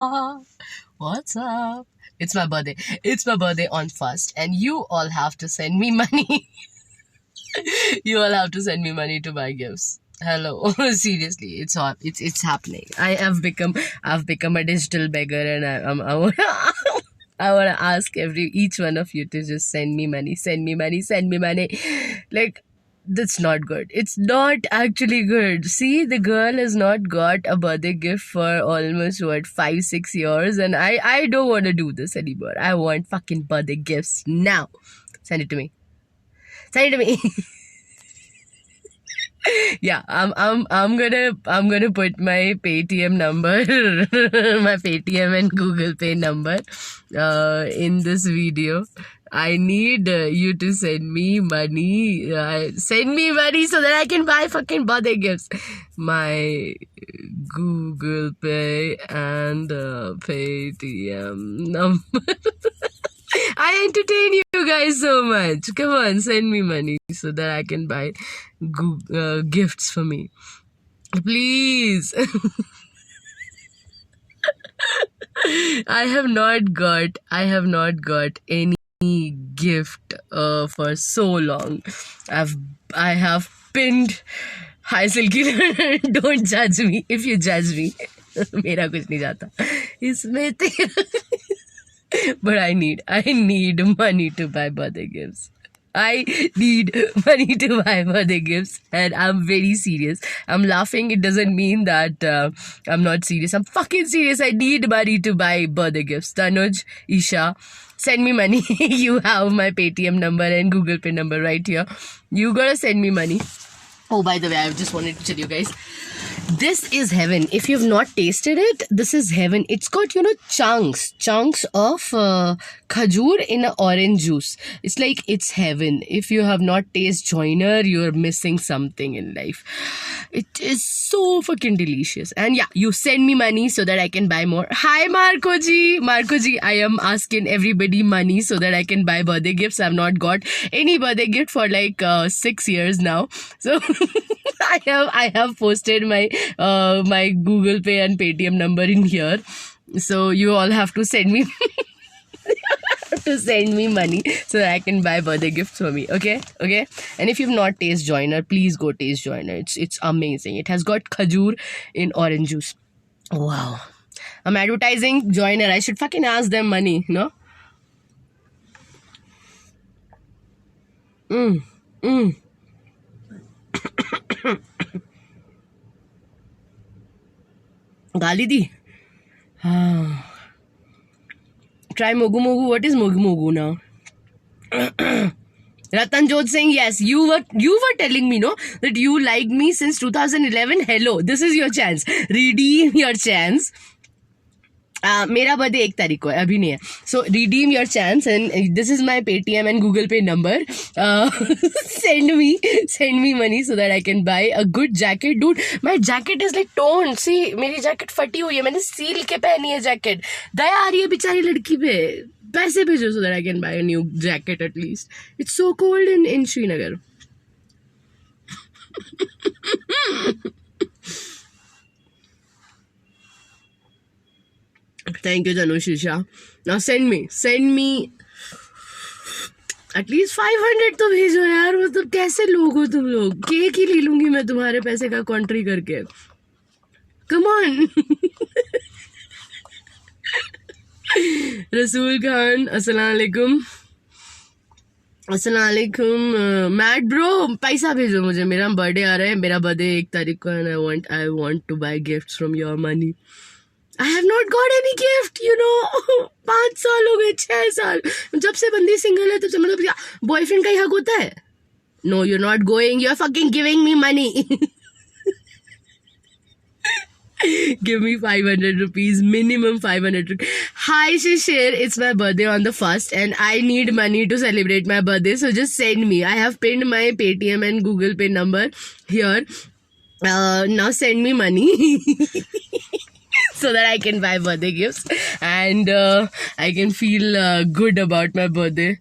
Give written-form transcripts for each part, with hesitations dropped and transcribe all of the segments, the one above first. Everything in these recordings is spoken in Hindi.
What's up? It's my birthday. It's my birthday on 1st, and you all have to send me money. You all have to send me money to buy gifts. Hello, seriously, it's hot. It's happening. I've become a digital beggar, and I want I want to ask each one of you to just send me money, send me money, send me money. Like, that's not good. It's not actually good. See, the girl has not got a birthday gift for almost 5-6 years, and I don't want to do this anymore. I want fucking birthday gifts now. Send it to me. Send it to me. Yeah, I'm gonna put my Paytm number, my Paytm and Google Pay number, in this video. I need you to send me money. Send me money so that I can buy fucking birthday gifts. My Google Pay and Paytm number. I entertain you guys so much. Come on, send me money so that I can buy gifts for me. Please. I have not got any gift for so long. I have pinned. Hi Silky, don't judge me. If you judge me, मेरा कुछ नहीं जाता इसमें तेरा. But I need money to buy birthday gifts. I need money to buy birthday gifts, and I'm very serious. I'm laughing. It doesn't mean that I'm not serious. I'm fucking serious. I need money to buy birthday gifts. Tanuj, Isha, send me money. You have my Paytm number and Google Pay number right here. You gotta send me money. Oh, by the way, I just wanted to tell you guys, this is heaven. If you've not tasted it, this is heaven. It's got, chunks of khajur in an orange juice. It's like, it's heaven. If you have not tasted Joiner, you're missing something in life. It is so fucking delicious. And yeah, you send me money so that I can buy more. Hi, Marco ji. I am asking everybody money so that I can buy birthday gifts. I've not got any birthday gift for like 6 years now. So I have posted my my Google Pay and Paytm number in here. So you all have to send me money so that I can buy birthday gifts for me. Okay. And if you've not tasted Joiner, please go taste Joiner. It's amazing. It has got khajur in orange juice. Wow. I'm advertising Joiner. I should fucking ask them money, no? गाली दी. Try Mogu Mogu. What is Mogu Mogu now? Ratan Jodh saying yes. You were telling me, no, that you like me since 2011. Hello, this is your chance. Redeem your chance. मेरा बर्थडे 1 तारीख को है, अभी नहीं है. So redeem your chance, and this is my Paytm and Google Pay number. Send me money so that I can buy a good jacket. Dude, my jacket is like torn. See, मेरी jacket फटी हुई है. मैंने सील के पहनी है jacket. दया आ रही है बेचारी लड़की पे. पैसे भेजो so that I can buy a new jacket at least. It's so cold in Srinagar. Thank you, Tanushisha. Now send me at least 500 तो भेजो यार. मतलब कैसे लोग हो तुम लोग. केक ही ले लूंगी मैं तुम्हारे पैसे का कॉन्ट्री करके. Come on. रसूल खान, अस्सलाम वालेकुम. मैड ब्रो, पैसा भेजो मुझे. मेरा बर्थडे आ रहा है. मेरा बर्थडे 1 तारीख को है, and I want to buy gifts from your money. I have not got any gift, 5 साल हो गए, 6 साल. जब से बंदी सिंगल है तब से. मतलब बॉयफ्रेंड का ही हक होता है. No, you're not going. You're fucking giving me money. Give me 500 rupees, minimum 500 rupees. Hi Shishir, it's my birthday on the 1st and I need money to celebrate my birthday. So just send me. I have pinned my Paytm and Google Pay number here. Now send me money. So that I can buy birthday gifts and I can feel good about my birthday.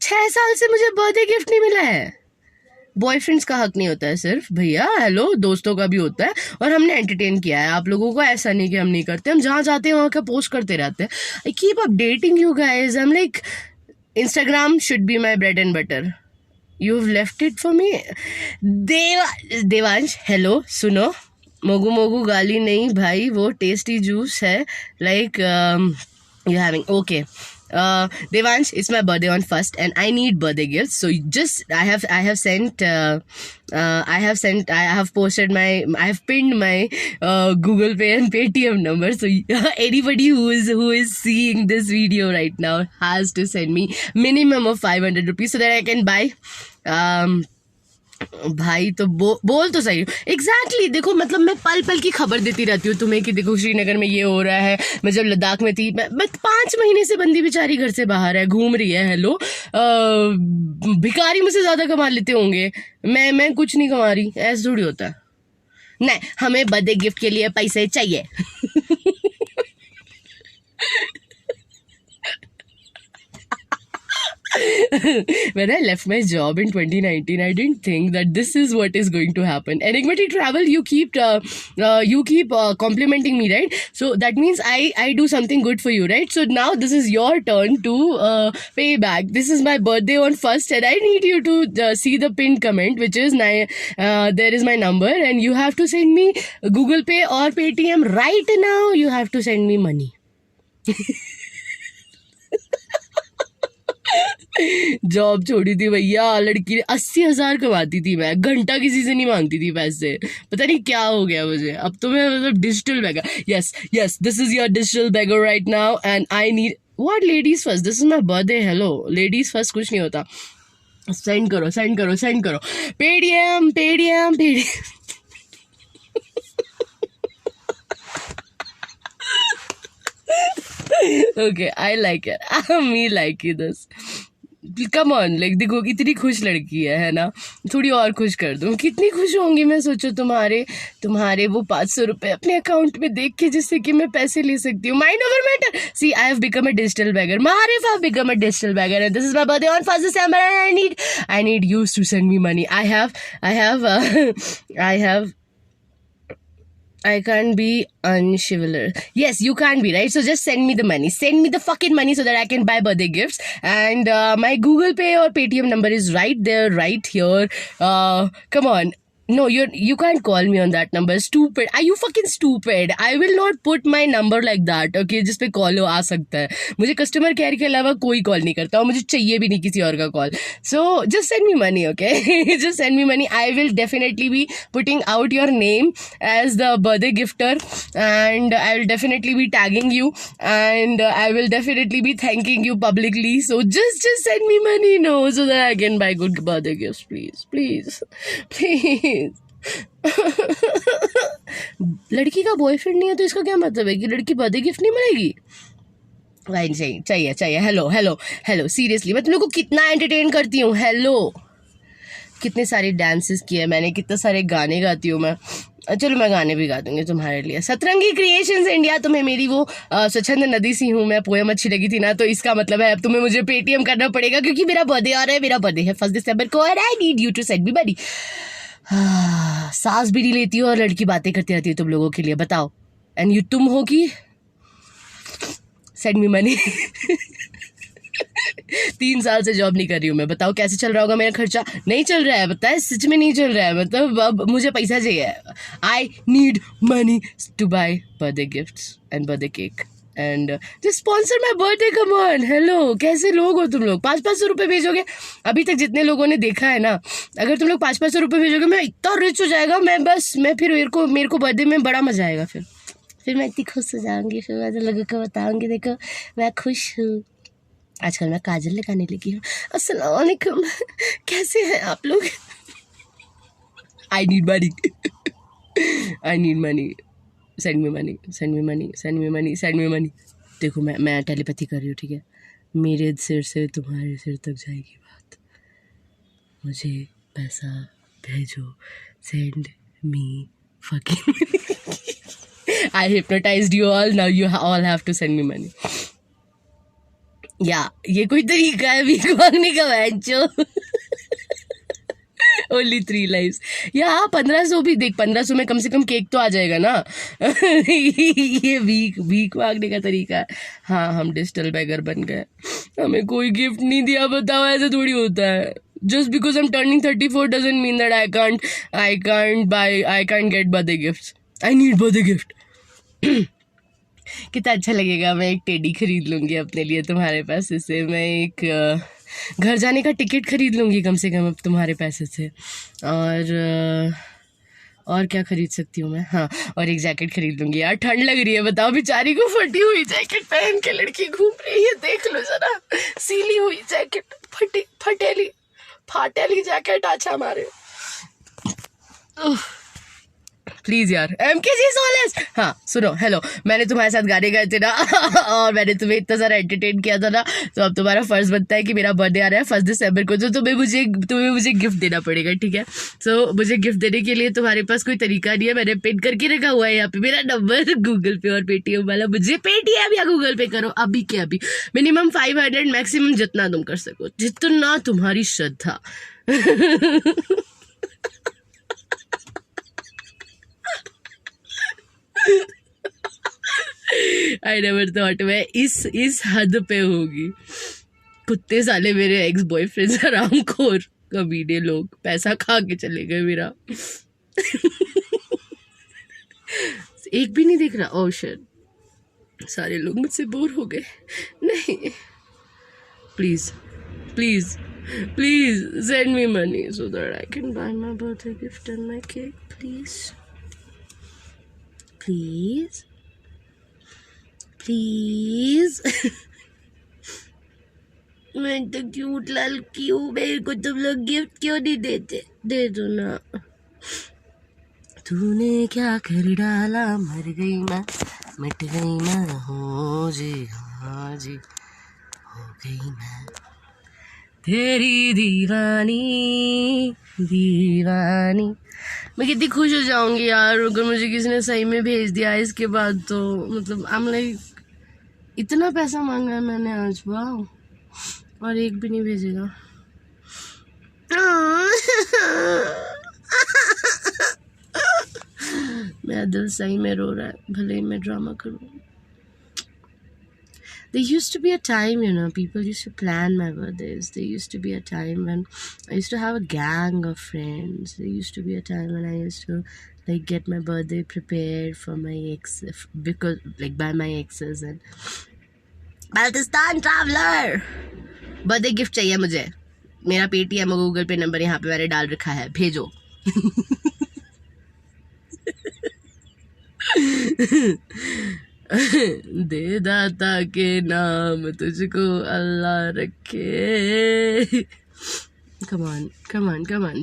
6 साल से मुझे birthday gift नहीं मिला है. बॉयफ्रेंड्स का हक नहीं होता है सिर्फ, भैया हेलो, दोस्तों का भी होता है। और हमने एंटरटेन किया है आप लोगों को, ऐसा नहीं कि हम नहीं करते, हम जहाँ जाते हैं वहाँ का पोस्ट करते रहते हैं। I keep updating you guys, I am like Instagram should be my bread and butter. You've left it for me. Devansh hello, सुनो, मोगू मोगू गाली नहीं भाई, वो टेस्टी जूस है, like you having okay. Devansh, it's my birthday on 1st and I need birthday gifts. So I have pinned my Google Pay and Paytm number. So anybody who is seeing this video right now has to send me minimum of 500 rupees so that I can buy भाई तो बोल तो सही एग्जैक्टली देखो, मतलब मैं पल पल की खबर देती रहती हूँ तुम्हें कि देखो श्रीनगर में ये हो रहा है। मैं जब लद्दाख में थी, मैं 5 महीने से बंदी बेचारी घर से बाहर है, घूम रही है। हेलो, भिखारी मुझसे ज्यादा कमा लेते होंगे, मैं कुछ नहीं कमा रही, ऐसा थोड़ी होता है। नहीं, हमें बर्थडे गिफ्ट के लिए पैसे चाहिए। When I left my job in 2019, I didn't think that this is what is going to happen. Enigmatic Travel, you keep complimenting me, right? So that means I do something good for you, right? So now this is your turn to pay back. This is my birthday on 1st, and I need you to see the pinned comment, which is there is my number, and you have to send me Google Pay or Paytm right now. You have to send me money. Job छोड़ी थी भैया, लड़की 80,000 कमाती थी, मैं घंटा किसी से नहीं मांगती थी पैसे, पता नहीं क्या हो गया मुझे। अब तो मैं मतलब digital beggar, yes this is your digital beggar right now and I need what, ladies first, this is my birthday. Hello, ladies first कुछ नहीं होता। सेंड करो Paytm. Okay, I like it. Me like this. Come on, like देखो इतनी खुश लड़की है ना, थोड़ी और खुश कर दूं। कितनी खुश होंगी मैं, सोचो तुम्हारे वो 500 रुपए अपने अकाउंट में देख के, जिससे कि मैं पैसे ले सकती हूँ। Mind over matter. See, I have become a digital beggar. Maharif, I've become a digital beggar, and this is my birthday on 1st December, and I need you to send me money. I can't be unchivalrous. Yes, you can't be, right? So just send me the money. Send me the fucking money so that I can buy birthday gifts. And my Google Pay or Paytm number is right there, right here. Come on. No, you can't call me on that number. Stupid. Are you fucking stupid? I will not put my number like that. Okay, जिस पे कॉल आ सकता है। मुझे कस्टमर केयर के अलावा कोई कॉल नहीं करता और मुझे चाहिए भी नहीं किसी और का call. So just send me money, okay? Just send me money. I will definitely be putting out your name as the birthday gifter, and I will definitely be tagging you, and I will definitely be thanking you publicly. So just send me money, no, so that I can buy good birthday gifts, please. लड़की का बॉयफ्रेंड नहीं है तो इसका क्या मतलब है कि लड़की बर्थडे गिफ्ट नहीं मिलेगी? भाई चाहिए। हेलो सीरियसली, मैं तुम लोग को कितना एंटरटेन करती हूँ। हेलो, कितने सारे डांसेस किए मैंने, कितने सारे गाने गाती हूँ मैं। चलो मैं गाने भी गा दूंगी तुम्हारे लिए। सतरंगी क्रिएशंस इंडिया, तुम्हें मेरी वो स्वच्छंद नदी सी हूँ मैं पोएम अच्छी लगी थी ना, तो इसका मतलब है अब तुम्हें मुझे पेटीएम करना पड़ेगा, क्योंकि मेरा बर्थडे आ रहा है। मेरा बर्थडे है 1 दिसंबर को, और I need you to send me money. सांस भी नहीं लेती हो और लड़की बातें करती रहती है तुम लोगों के लिए, बताओ। एंड यू तुम हो कि सेंड मी मनी। 3 साल से जॉब नहीं कर रही हूँ मैं, बताओ कैसे चल रहा होगा मेरा खर्चा? नहीं चल रहा है, बताए, सच में नहीं चल रहा है। मतलब अब मुझे पैसा चाहिए। I need money to buy birthday gifts and birthday cake and just sponsor my birthday. Come on, hello, कैसे लोग हो तुम लोग? 500 रुपये भेजोगे? अभी तक जितने लोगों ने देखा है ना, अगर तुम लोग 500 रुपये भेजोगे, मैं इतना रिच हो जाएगा। मैं फिर मेरे को बर्थडे में बड़ा मजा आएगा। फिर मैं इतनी खुश हो जाऊंगी, फिर मैं लोगों को बताऊंगी देखो मैं खुश हूँ। आजकल मैं काजल लगाने लगी हूँ। अस्सलाम वालेकुम, कैसे हैं आप लोग? आई need money. Send me money. देखो मैं टेलीपैथी कर रही हूँ, ठीक है? मेरे सिर से तुम्हारे सिर तक जाएगी बात। मुझे पैसा भेजो, send me fucking money. I hypnotized you all, now you all have to send me money. या ये कोई तरीका है भीख मांगने का? बहनचो ओनली 3 लाइव्स। या 1500 भी देख, 1500 में कम से कम केक तो आ जाएगा ना। ये वीक मांगने का तरीका है। हाँ, हम डिजिटल बेगर बन गए, हमें कोई गिफ्ट नहीं दिया। बताओ, ऐसे थोड़ी होता है। Just because I'm turning 34 doesn't mean that I can't get birthday gifts. I need birthday gift. कितना अच्छा लगेगा, मैं एक टेडी खरीद लूँगी अपने लिए तुम्हारे पैसे से। मैं एक घर जाने का टिकट खरीद लूँगी कम से कम अब तुम्हारे पैसे से। और क्या खरीद सकती हूँ मैं? हाँ, और एक जैकेट खरीद लूँगी। यार ठंड लग रही है, बताओ, बेचारी को फटी हुई जैकेट पहन के लड़की घूम रही है। देख लो जरा, सीली हुई जैकेट, फाटेली जैकेट। अच्छा हमारे प्लीज यार, MKG सोलेस। हाँ सुनो, हेलो, मैंने तुम्हारे साथ गाने गाए थे ना और मैंने तुम्हें इतना सारा एंटरटेन किया था ना, तो अब तुम्हारा फर्ज बनता है कि मेरा बर्थडे आ रहा है 1 दिसंबर को, तो तुम्हें मुझे गिफ्ट देना पड़ेगा, ठीक है? सो मुझे गिफ्ट देने के लिए तुम्हारे पास कोई तरीका नहीं है। मैंने पिन करके रखा हुआ है यहाँ पे मेरा नंबर, गूगल पे और पेटीएम वाला। मुझे पेटीएम या गूगल पे करो अभी के अभी। मिनिमम 500, मैक्सिमम जितना तुम कर सको, जितना तुम्हारी श्रद्धा। आई नेवर थॉट मैं इस हद पे होगी। कुत्ते साले मेरे एक्स बॉयफ्रेंड्स, हरामखोर कमीने लोग, पैसा खा के चले गए मेरा। एक भी नहीं दिख रहा। ओह शिट, सारे लोग मुझसे बोर हो गए। नहीं, please please please send me money so that I can buy my birthday gift and my cake, please. Please. Please. मैं तो क्यूट लड़की हूँ, मेरे को तुम लोग गिफ्ट क्यों नहीं देते? दे दो ना। तूने क्या कर डाला, मर गई मैं, मिट गई मैं, हो जी, हाँ जी, हो गई मैं तेरी दीवानी दीवानी। मैं कितनी खुश हो जाऊंगी यार अगर मुझे किसी ने सही में भेज दिया इसके बाद, तो मतलब आई एम लाइक, इतना पैसा मांगा है मैंने आज, वाह, और एक भी नहीं भेजेगा। मेरा दिल सही में रो रहा है, भले ही मैं ड्रामा करूँ। There used to be a time, you know, people used to plan my birthdays. There used to be a time when I used to have a gang of friends. There used to be a time when I used to like get my birthday prepared for my ex, because like by my exes and Baltistan traveler. Birthday gift चाहिए मुझे, मेरा पेटीएम और गूगल पे नंबर यहाँ पे मैंने डाल रखा है, भेजो। दे दाता के नाम तुझको अल्लाह रखे। Come on,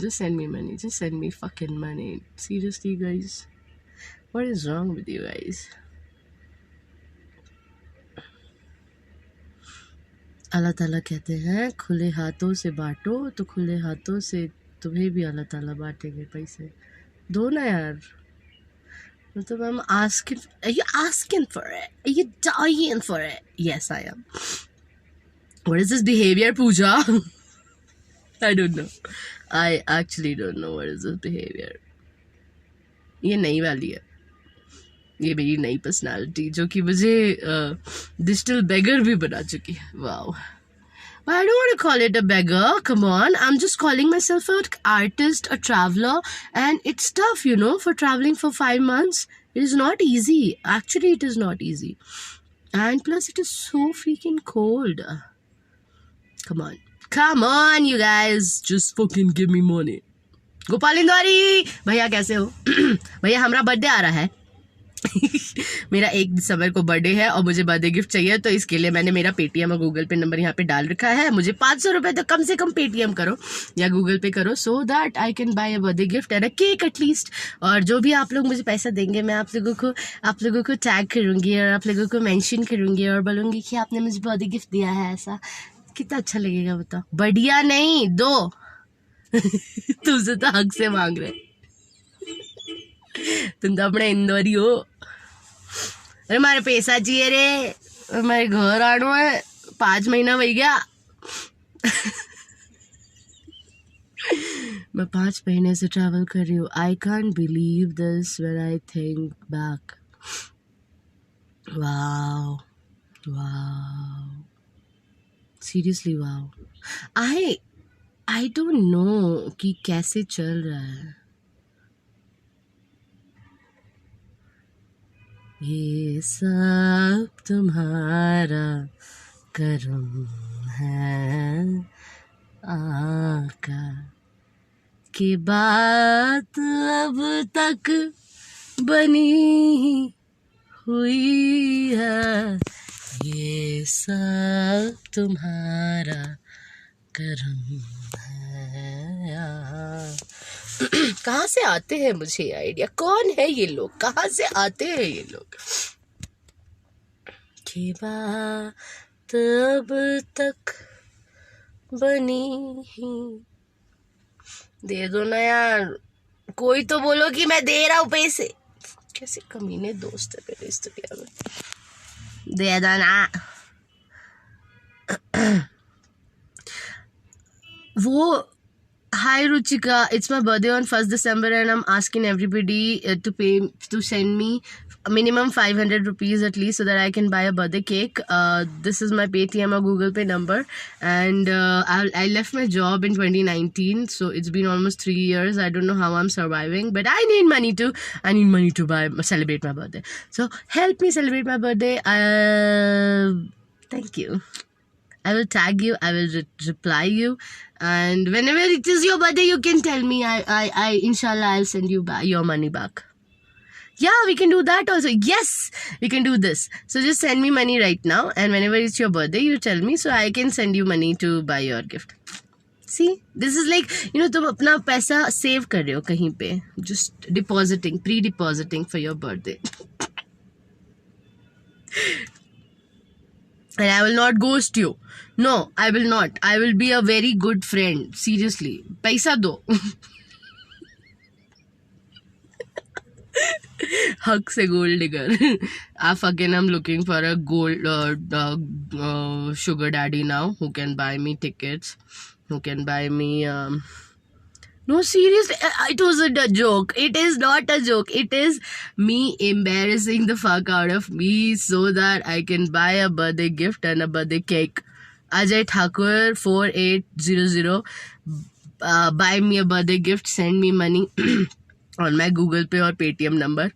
just send me money, just send me fucking money. Seriously guys, what is wrong with you guys? अल्लाह ताला कहते हैं खुले हाथों से बांटो, तो खुले हाथों से तुम्हें भी अल्लाह ताला बांटेंगे पैसे। दो ना यार, मतलब I'm asking, are you asking for it? Are you dying for it? Yes, I am. What is this behavior, Pooja? I don't know. I actually don't know what is this behavior. ये नई वाली है, ये मेरी नई पर्सनालिटी जो कि मुझे डिजिटल बेगर भी बना चुकी है। Wow, but I don't want to call it a beggar. Come on, I'm just calling myself an artist, a traveler, and it's tough, you know, for traveling for 5 months. It is not easy. Actually, it is not easy. And plus, it is so freaking cold. Come on, you guys. Just fucking give me money. Gopal Indori भैया कैसे हो? भैया हमारा बर्थडे आ रहा है। मेरा 1 दिसंबर को बर्थडे है और मुझे बर्थडे गिफ्ट चाहिए, तो इसके लिए मैंने मेरा पेटीएम और गूगल पे नंबर यहाँ पे डाल रखा है। मुझे 500 रुपए तो कम से कम पेटीएम करो या गूगल पे करो, so that I can buy a birthday gift and a cake at least. और जो भी आप लोग मुझे पैसा देंगे, मैं आप लोगों को टैग करूंगी और आप लोगों को मेंशन करूंगी और बोलूंगी कि आपने मुझे बर्थडे गिफ्ट दिया है। ऐसा कितना अच्छा लगेगा बताओ? बढ़िया नहीं, दो। तुमसे तो हक से मांग रहे, तुम तो अपने इंदौरी हो। अरे हमारे पैसा चाहिए रे, हमारे घर आना है, 5 महीना हो गया। मैं 5 महीने से ट्रैवल कर रही हूँ. I can't believe this when I think back. Wow, wow, seriously wow. I don't know कि कैसे चल रहा है ये सब. तुम्हारा करम है आका की बात अब तक बनी हुई है. ये सब तुम्हारा करम है. कहाँ से आते हैं मुझे आइडिया? कौन है ये लोग? कहाँ से आते हैं ये लोग? की बात अब तक बनी ही. दे दो ना यार, कोई तो बोलो कि मैं दे रहा हूँ पैसे. कैसे कमीने दोस्त है मेरे इस दुनिया में. दे दो ना. वो Hi Ruchika, it's my birthday on 1st December and I'm asking everybody to send me a minimum 500 rupees at least so that I can buy a birthday cake. This is my Paytm or Google Pay number, and I left my job in 2019, so it's been almost 3 years. I don't know how I'm surviving, but I need money to celebrate my birthday. So help me celebrate my birthday. Thank you. I will tag you. I will reply you, and whenever it is your birthday, you can tell me. I inshallah, I'll send you back your money back. Yeah, we can do that also. Yes, we can do this. So just send me money right now, and whenever it's your birthday, you tell me so I can send you money to buy your gift. See, this is like, तुम अपना पैसा save कर रहे हो कहीं पे, just pre-depositing for your birthday. And I will not ghost you. No, I will not. I will be a very good friend. Seriously. Paisa do. Hug se gold digger. Again, I'm looking for a gold sugar daddy now who can buy me tickets, who can buy me... No, seriously, it wasn't a joke. It is not a joke. It is me embarrassing the fuck out of me so that I can buy a birthday gift and a birthday cake. Ajay Thakur 4800, buy me a birthday gift, send me money on my Google Pay or Paytm number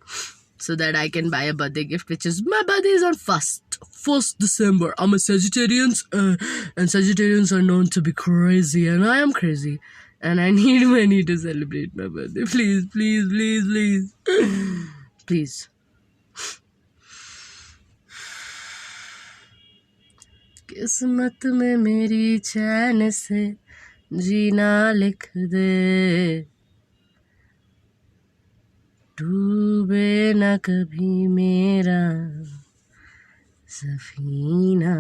so that I can buy a birthday gift, which is, my birthday is on 1st December. I'm a Sagittarian, and Sagittarians are known to be crazy, and I am crazy. And I need money to celebrate my birthday. Please, please, please, please. Please. किस्मत में मेरी चैन से जीना लिख दे, डूबे न कभी मेरा सफीना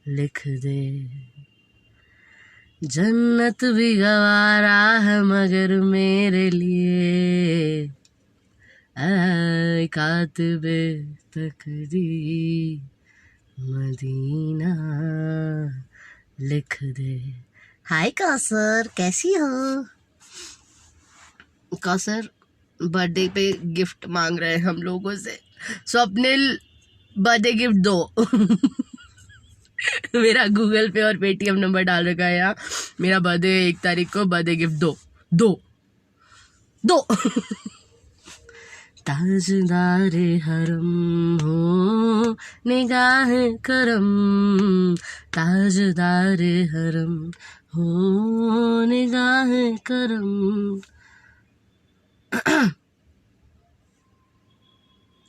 लिख दे. जन्नत भी गवारा है मगर मेरे लिए ऐ कातिबे तकदीर मदीना लिख दे. हाय कौसर, कैसी हो? कौसर बर्थडे पे गिफ्ट मांग रहे हैं हम लोगों से. स्वप्निल, बर्थडे गिफ्ट दो. मेरा गूगल पे और पेटीएम नंबर डाल रखा है यहाँ. मेरा बर्थडे 1 तारीख को, बर्थडे गिफ्ट दो. ताजदारे हरम हो निगाह करम, ताजदारे हरम हो निगाह करम.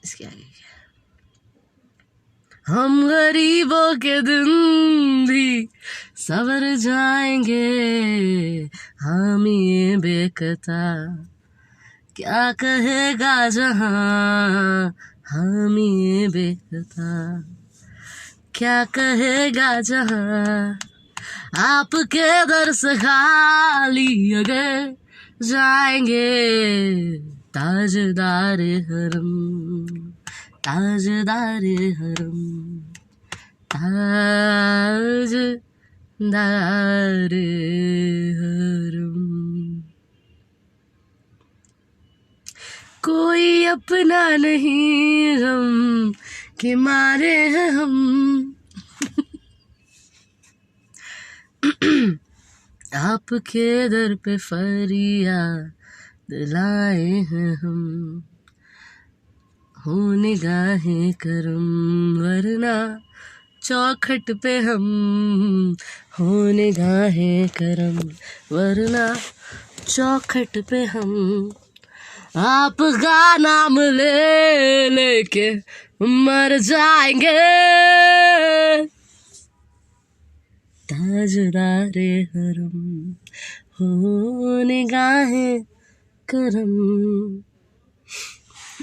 इसके आगे हम गरीबों के दिन भी सवर जाएंगे, हम ये बेकता क्या कहेगा जहां, हम ये बेकता क्या कहेगा जहां. आपके दर से खाली अगर जाएंगे, ताजदारे हरम, ताजदारे हरम, ताजदारे दारे हरम। कोई अपना नहीं हम के मारे हैं हम। आपके दर पे फरियाद लाए हैं हम। हो निगाहें करम वरना चौखट पे हम। हो निगाहें करम वरना चौखट पे हम। आपका नाम ले लेके मर जाएंगे। ताजदारे हरम हो निगाहें करम।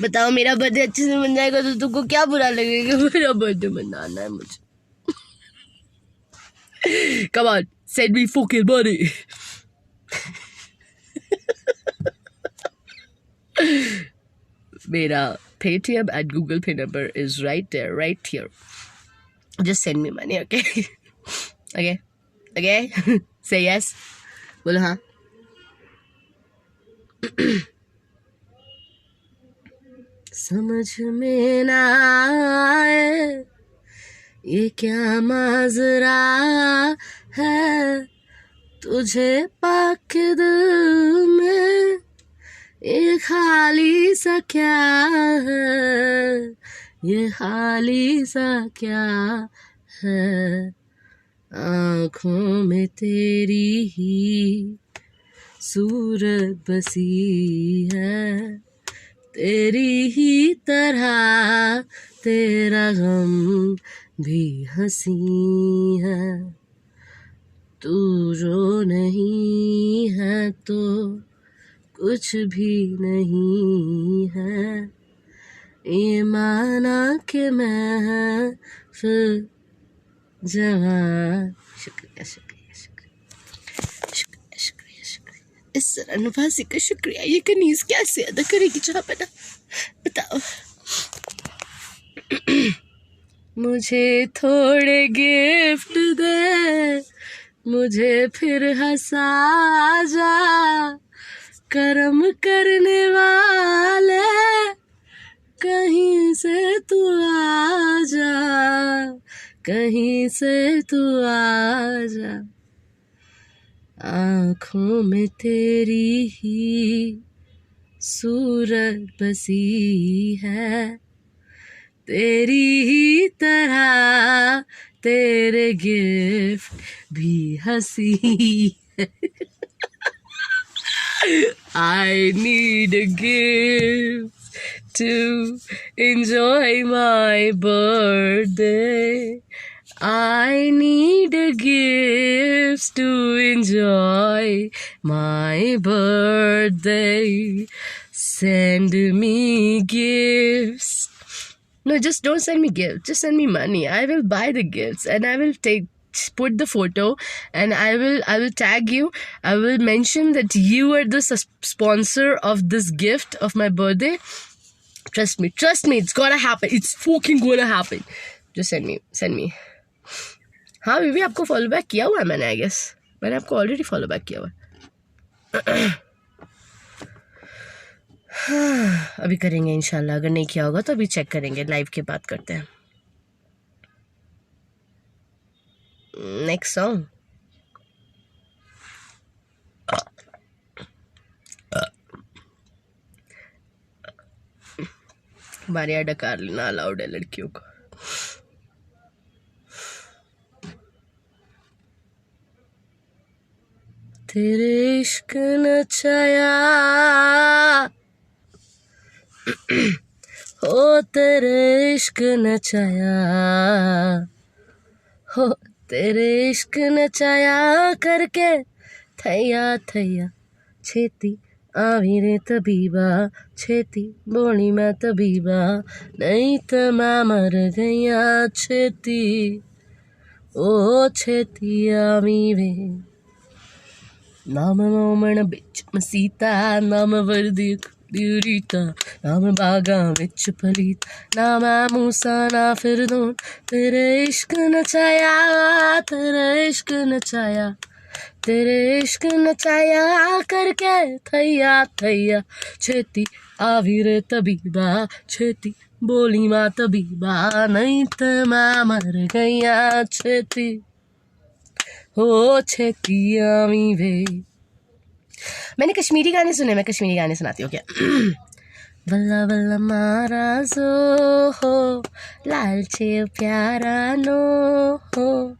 बताओ मेरा बर्थडे अच्छे से मन जाएगा तो तुमको क्या बुरा लगेगा? मेरा बर्थडे मनाना है मुझे। Come on, send me fucking money. मेरा Paytm and Google Pay number is right there, right here. Just send me money, okay? Okay? Okay? Say yes. बोलो हाँ. समझ में ना आए ये क्या माजरा है, तुझे पाक दिल में ये खाली सा क्या है, ये खाली सा क्या है। आँखों में तेरी ही सूरत बसी है, तेरी ही तरह तेरा गम भी हंसी है। तू जो नहीं है तो कुछ भी नहीं है, ये माना कि मैं फिर जवान। शुक्रिया शुक्रिया शुक्रिया शुक्रिया शुक्रिया शुक्रिया। इस तरह नवाजी का शुक्रिया ये कनीज कैसे अदा करेगी जहाँ पे ना बताओ। मुझे थोड़े गिफ्ट दे, मुझे फिर हंसा जा, करम करने वाले कहीं से तू आ जा, कहीं से तू आ जा। आँखों में तेरी ही सूरत बसी है, तेरी ही तरह तेरे गिफ्ट भी हंसी है। I need a gift to enjoy my birthday. I need a gift to enjoy my birthday. Send me gifts. No, just don't send me gifts. Just send me money. I will buy the gifts and I will put the photo and I will tag you. I will mention that you are the sponsor of this gift of my birthday. Trust me, it's gonna happen. It's fucking gonna happen. Just send me. हाँ बीबी आपको फॉलो बैक किया हुआ है मैंने, आई गेस मैंने आपको ऑलरेडी फॉलो बैक किया हुआ है। अभी करेंगे इंशाल्लाह, अगर नहीं किया होगा तो अभी चेक करेंगे, लाइव के बाद करते हैं। नेक्स्ट सॉन्ग हमारे यहाँ डकार लेना अलाउड है लड़कियों को। तेरे इश्क नचाया हो, तेरे इश्क नचाया हो, तेरे इश्क नचाया करके थैया थैया छेती आवी रे तबीबा, छेती बोली मैं तबीबा, नहीं तो मैं मर गया छेती, ओ छेती आवी वे। नाम मोमन बिच मसीता, नाम वर्दी रीता ना मैं बागा विच पलीत ना मैं मूसा ना फिरदौन तेरे इश्क नचाया तेरे इश्क नचाया तेरे इश्क नचाया करके थैया थैया छेती आवी रे तबीबा छेती बोली माँ तबीबा नहीं तो मैं मर गईया छेती हो छेती आवी वे। मैंने कश्मीरी गाने सुने, मैं कश्मीरी गाने सुनाती हूँ क्या। बल्ला बल्ला मारा जो हो लालचे प्यारा नो हो।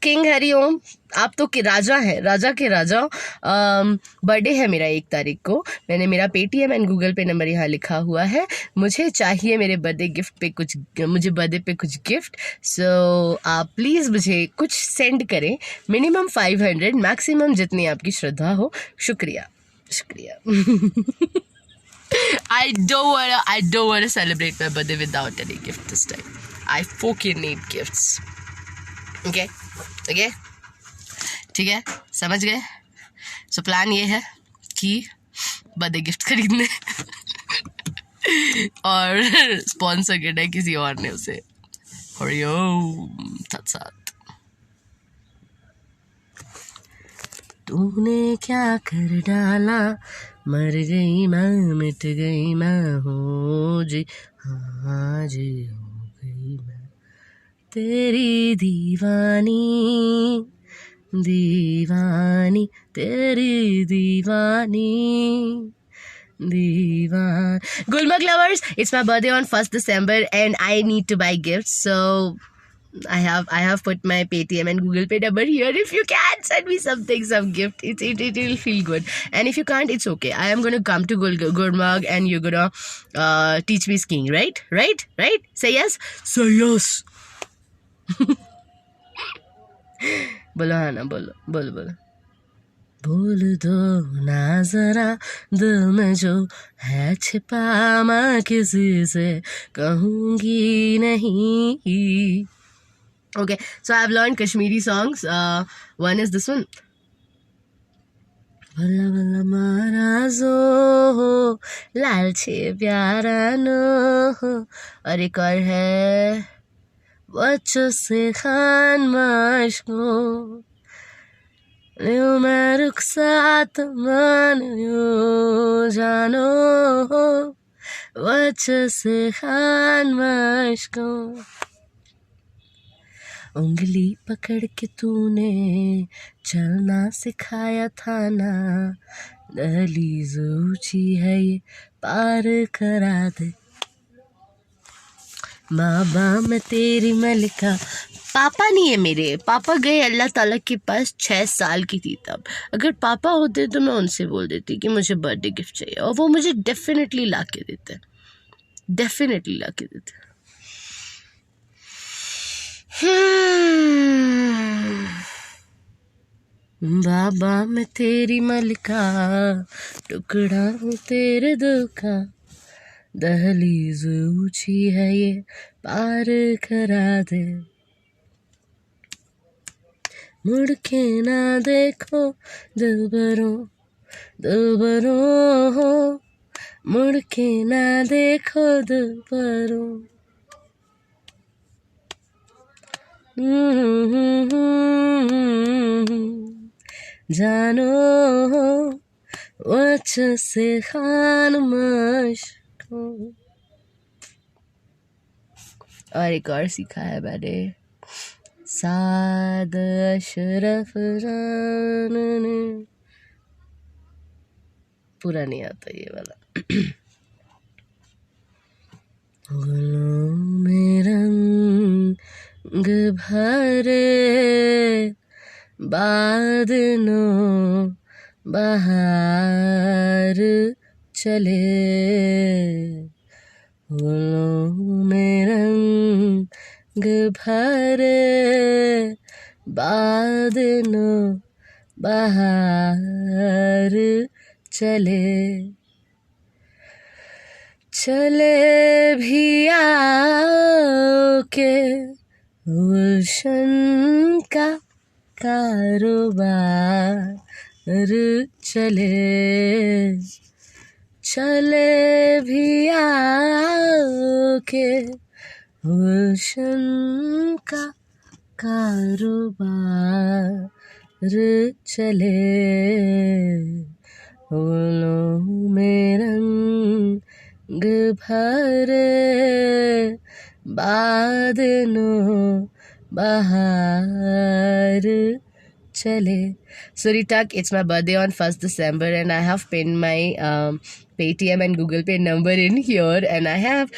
किंग हरिओम, आप तो के राजा हैं, राजा के राजा। बर्थडे है मेरा 1 तारीख को। मैंने मेरा पेटीएम एंड गूगल पे नंबर यहाँ लिखा हुआ है। मुझे चाहिए मेरे बर्थडे गिफ्ट पे कुछ, मुझे बर्थडे पे कुछ गिफ्ट। सो आप प्लीज़ मुझे कुछ सेंड करें, मिनिमम 500, मैक्सिमम जितनी आपकी श्रद्धा हो। शुक्रिया शुक्रिया। I don't wanna celebrate my birthday without any gift this time. I fucking need gifts. Okay? Okay? ठीक है, समझ गए। सो प्लान ये है कि बर्थडे गिफ्ट खरीदने और स्पॉन्सर करना है किसी और ने उसे। हरिओम तत्सत। तूने क्या कर डाला, मर गई मैं मिट गई मैं हो जी, हाँ जी हो गई मैं तेरी दीवानी दीवानी तेरी दीवानी दीवान। Gulmarg lovers, it's my birthday on 1st December and I need to buy gifts, so I have put my Paytm and Google Pay number here. If you can send me something, some gift, it will feel good. And if you can't, it's okay. I am gonna come to Gulmarg and you're gonna teach me skiing, right? Say yes. Say yes. बोलो हाँ ना, बोलो बोलो बोलो। बोल दो ना जरा दिल में जो है छिपा, मैं किसी से कहूँगी नहीं। Okay, so I've learned Kashmiri songs. One is this one. भला भला मारा जो हो लालचे प्यारा नो हो। और एक और है बच्चों से खान माशको मैं रुखसात मान जानो हो बच्चों से खान माशको। उंगली पकड़ के तूने चलना सिखाया था ना, दहलीज ऊंची है ये पार करा दे। बाबा मैं तेरी मलिका। पापा नहीं है मेरे, पापा गए अल्लाह ताला के पास 6 साल की थी तब। अगर पापा होते तो मैं उनसे बोल देती कि मुझे बर्थडे गिफ्ट चाहिए और वो मुझे डेफिनेटली ला के देते, डेफिनेटली ला के देते। बाबा मैं तेरी मलिका, टुकड़ा हूँ तेरे दिल का, दहलीज ऊंची है ये पार करा दे। मुड़ के ना देखो दिलबरों दिलबरों, मुड़ के ना देखो दिलबरों। जानो वच से खान मशको। और एक और सीखा है मैंने, साद अशरफ जान ने। पूरा नहीं आता ये वाला। गलों में रंग भरे बादलों बहार चले, गलों में रंग भरे बादलों बहार चले, चले भी आओ के गुलशन का कारोबार चले चले भी आके गुलशन का कारोबार चले फूलों में रंग भरे बादलों बहार chale. So Ritak, it's my birthday on 1st December and I have pinned my Paytm and Google Pay number in here, and I have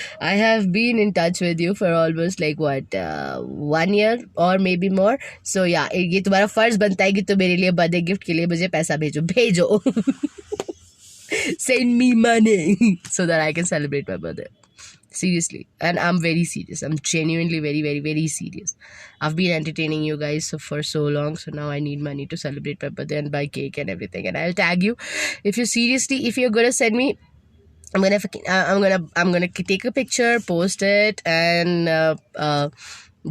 been in touch with you for almost like what 1 year or maybe more. So yeah, ये तुम्हारा फर्ज बनता है कि तुम मेरे लिए बर्थडे गिफ्ट के लिए मुझे पैसा भेजो send me money so that I can celebrate my birthday. Seriously, and I'm very serious. I'm genuinely very, very, very serious. I've been entertaining you guys for so long, so now I need money to celebrate my birthday and buy cake and everything. And I'll tag you if you're gonna send me. I'm gonna take a picture, post it, and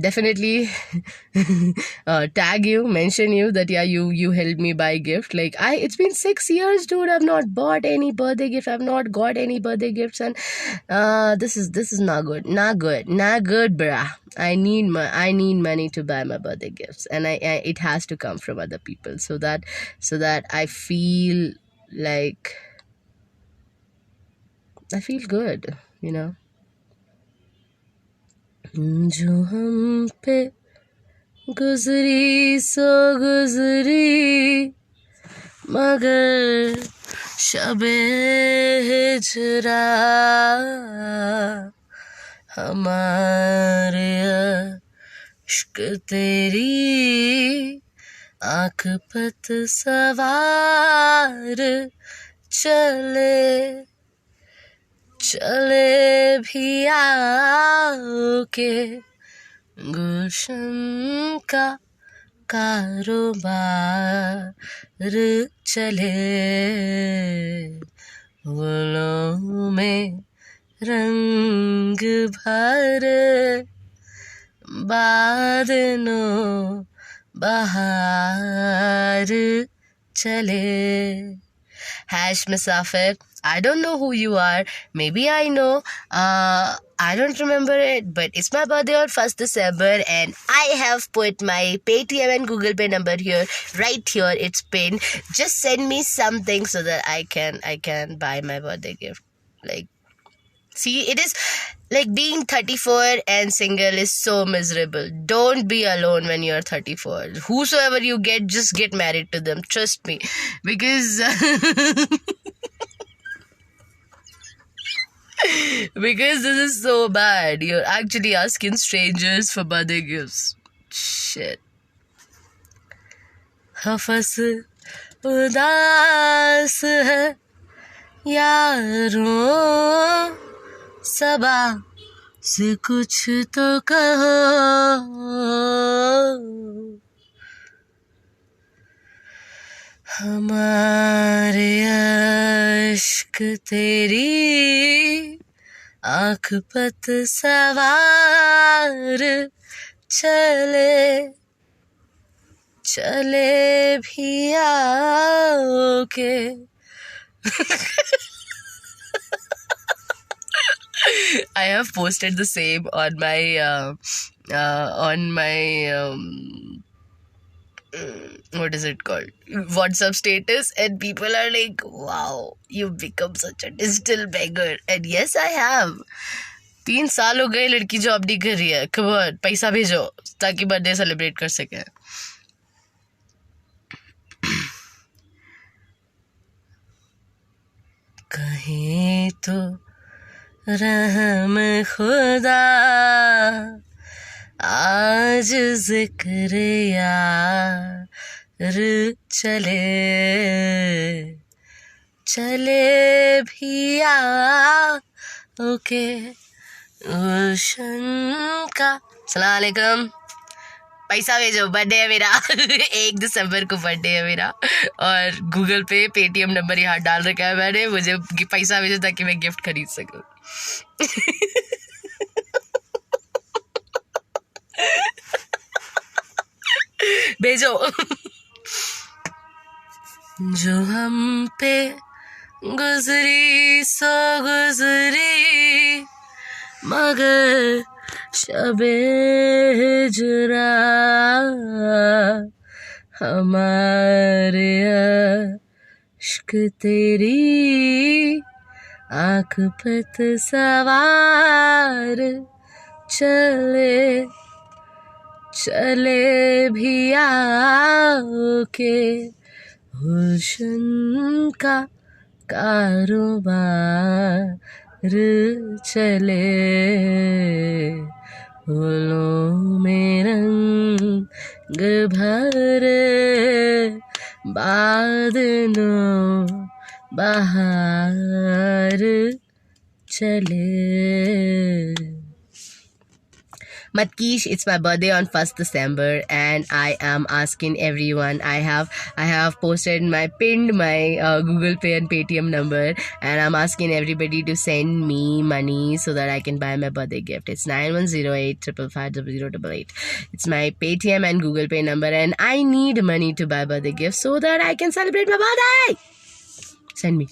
definitely tag you, mention you that yeah, you helped me buy gift. Like it's been 6 years, dude. I've not bought any birthday gift. I've not got any birthday gifts, and this is not good, bruh. I need money to buy my birthday gifts, and I it has to come from other people so that I feel like I feel good, you know. जो हम पे गुजरी सो गुजरी मगर शबे हिजरा हमारे इश्क तेरी आँख पत सवार चले भी आके गुलशन का कारोबार चले गुलों में रंग भर बादलों बहार चले. Hash Musafir, I don't know who you are. Maybe I know. I don't remember it, but it's my birthday on 1st December and I have put my Paytm and Google Pay number here. Right here, it's pinned. Just send me something so that I can buy my birthday gift. Like, see, it is like being 34 and single is so miserable. Don't be alone when you're 34. Whosoever you get, just get married to them. Trust me. Because because this is so bad. You're actually asking strangers for birthday gifts. Shit. हफस उदास है यारों सबा से कुछ तो कहो हमारे इश्क तेरी आँख पत सवार चले भी आओके. I have posted the same on my what is it called, WhatsApp status, and people are like, wow, you've become such a digital beggar. And yes, I have. 3 साल हो गए लड़की जॉब नहीं कर रही है. खबर पैसा भेजो ताकि बर्थडे सेलिब्रेट कर सके. कहीं तो रहम खुदा आज जिक्र यार चले भी ओके गुलशन का. सलाम अलैकुम. पैसा भेजो, बर्थडे है मेरा 1 दिसंबर को बर्थडे है मेरा, और गूगल पे पेटीएम नंबर यहाँ डाल रखा है मैंने. मुझे पैसा भेजो ताकि मैं गिफ्ट खरीद सकूं. भेजो. जो हम पे गुजरी सो गुजरी, मगर शबे हिजरा हमारे अश्क तेरी आँख पत सवार, चले चले भी आके हुस्न का कारोबार, चले फूलों में रंग भर बादलों बहार, चले. Matkish, it's my birthday on 1st December and I am asking everyone. I have posted pinned my Google Pay and Paytm number, and I'm asking everybody to send me money so that I can buy my birthday gift. It's 9108555088. It's my Paytm and Google Pay number, and I need money to buy birthday gifts so that I can celebrate my birthday. Send me.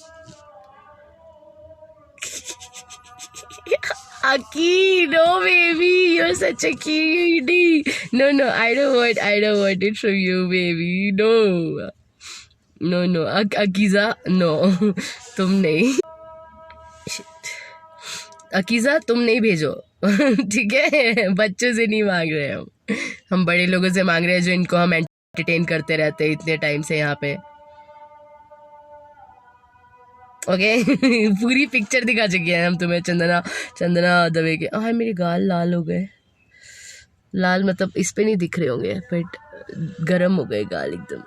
Aki, no baby, you're such a cutie. No, I don't want it from you, baby. No, Akiza, no, तुम नहीं. अकीजा तुम नहीं भेजो. ठीक है, बच्चों से नहीं मांग रहे हम बड़े लोगों से मांग रहे हैं जो इनको हम एंटरटेन करते रहते हैं इतने टाइम से यहाँ पे. ओके. पूरी पिक्चर दिखा चुकी है हम तुम्हें चंदना दवे के. हाय मेरे गाल लाल हो गए. लाल मतलब इस पे नहीं दिख रहे होंगे, बट गरम हो गए गाल एकदम.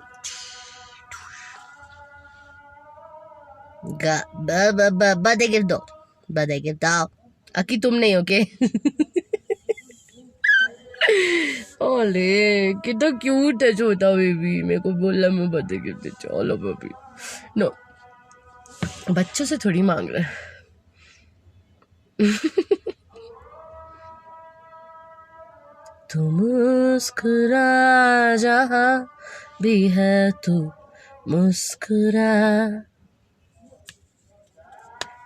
बर्थडे गिफ्ट दो. अकी तुम नहीं. ओके. ओले कितना क्यूट है छोटा बेबी. मेरे को बोला मैं बर्थडे गिफ्ट दे. चलो बेबी. नो, बच्चों से थोड़ी मांग रहे. तू मुस्कुरा जहाँ भी है, तू मुस्कुरा.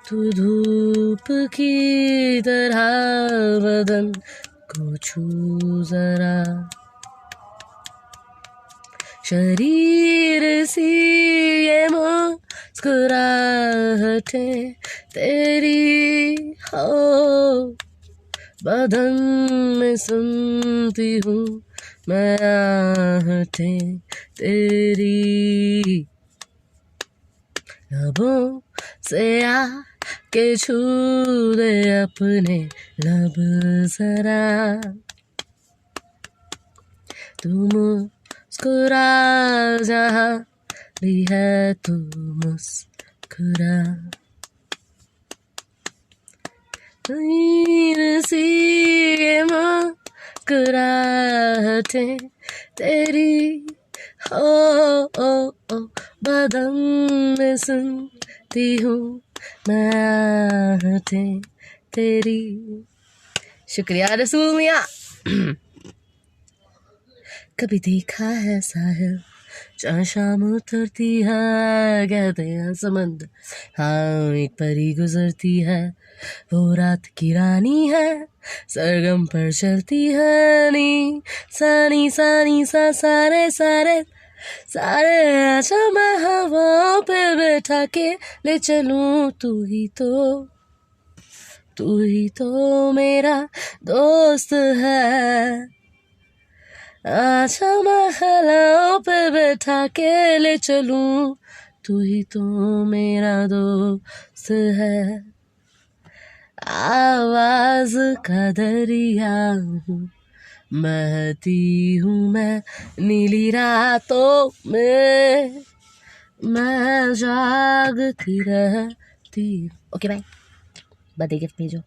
तू धूप की तरह बदन को छू जरा. शरीर सी ये मुस्कुराहटें तेरी हो, बदन में सुनती हूँ मैं आहटें तेरी. लबों से आके छू दे अपने लब जरा. तू मुस्कुरा जहाँ भी है, तू मुस्कुरा. सी ये मुस्कुराहटें तेरी हो, बदन में सुनती हूँ मैं आहटें तेरी. शुक्रिया रसूल मियाँ. कभी देखा है साहिल जहाँ शाम उतरती है, कहते हैं समंदर हाँ एक परी गुजरती है. वो रात की रानी है, सरगम पर चलती है. नी सानी सानी सा सारे सारे सारे आजा मैं हवाओं पे बैठा के ले चलूं. तू ही तो मेरा दोस्त है. आजा महलाओं पे बैठा के ले चलूं. तू ही तो मेरा दोस्त है. आवाज का दरिया हूँ, बहती हूँ मैं नीली रातों में, मैं जागती रहती. Okay bye. बर्थडे गिफ्ट भेजो.